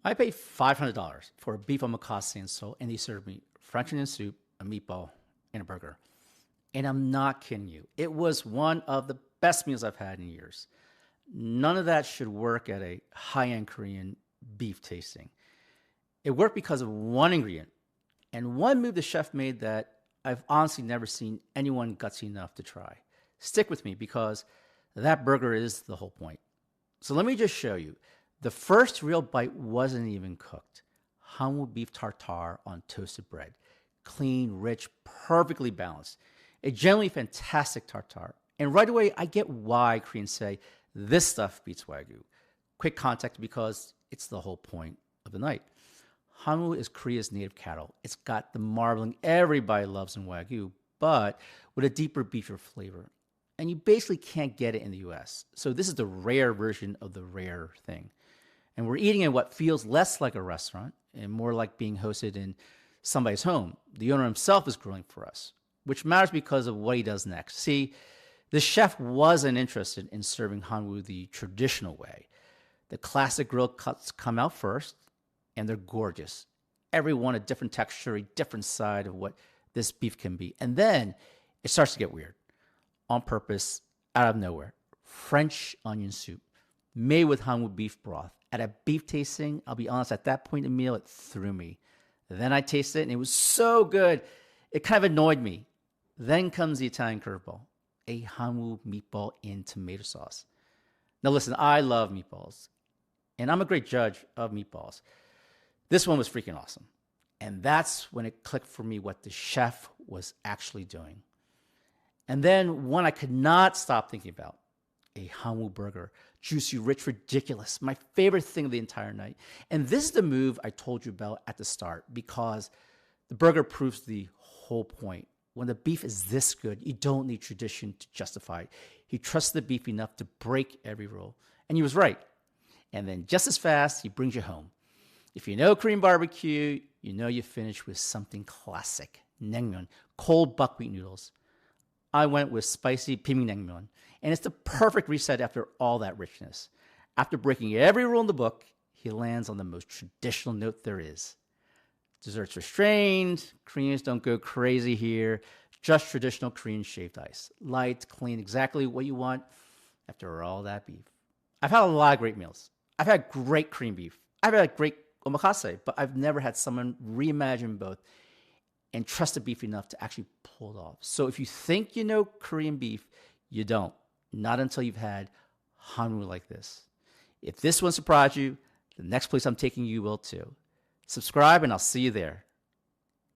I paid $500 for a beef omakase in Seoul, and they served me French onion soup, a meatball, and a burger. And I'm not kidding you. It was one of the best meals I've had in years. None of that should work at a high-end Korean beef tasting. It worked because of one ingredient and one move the chef made that I've honestly never seen anyone gutsy enough to try. Stick with me because that burger is the whole point. So let me just show you. The first real bite wasn't even cooked. Hanwoo beef tartare on toasted bread. Clean, rich, perfectly balanced. A genuinely fantastic tartare. And right away, I get why Koreans say this stuff beats Wagyu. Quick context because it's the whole point of the night. Hanwoo is Korea's native cattle. It's got the marbling everybody loves in Wagyu, but with a deeper, beefier flavor. And you basically can't get it in the US. So this is the rare version of the rare thing. And we're eating in what feels less like a restaurant and more like being hosted in somebody's home. The owner himself is grilling for us, which matters because of what he does next. See, the chef wasn't interested in serving Hanwoo the traditional way. The classic grilled cuts come out first, and they're gorgeous. Every one a different texture, a different side of what this beef can be. And then it starts to get weird. On purpose, out of nowhere. French onion soup, made with Hanwoo beef broth. At a beef tasting, I'll be honest, at that point in the meal, it threw me. Then I tasted it, and it was so good, it kind of annoyed me. Then comes the Italian curveball, a Hanwoo meatball in tomato sauce. Now listen, I love meatballs, and I'm a great judge of meatballs. This one was freaking awesome. And that's when it clicked for me what the chef was actually doing. And then one I could not stop thinking about, a Hanwoo burger. Juicy, rich, ridiculous. My favorite thing of the entire night. And this is the move I told you about at the start because the burger proves the whole point. When the beef is this good, you don't need tradition to justify it. He trusts the beef enough to break every rule. And he was right. And then just as fast, he brings you home. If you know Korean barbecue, you know you finish with something classic. Naengmyeon, cold buckwheat noodles. I went with spicy naengmyeon, and it's the perfect reset after all that richness. After breaking every rule in the book, he lands on the most traditional note there is. Desserts restrained, Koreans don't go crazy here, just traditional Korean shaved ice. Light, clean, exactly what you want after all that beef. I've had a lot of great meals. I've had great Korean beef. I've had great omakase, but I've never had someone reimagine both and trust the beef enough to actually pull it off. So if you think you know Korean beef, you don't. Not until you've had Hanwoo like this. If this one surprised you, the next place I'm taking you will too. Subscribe and I'll see you there.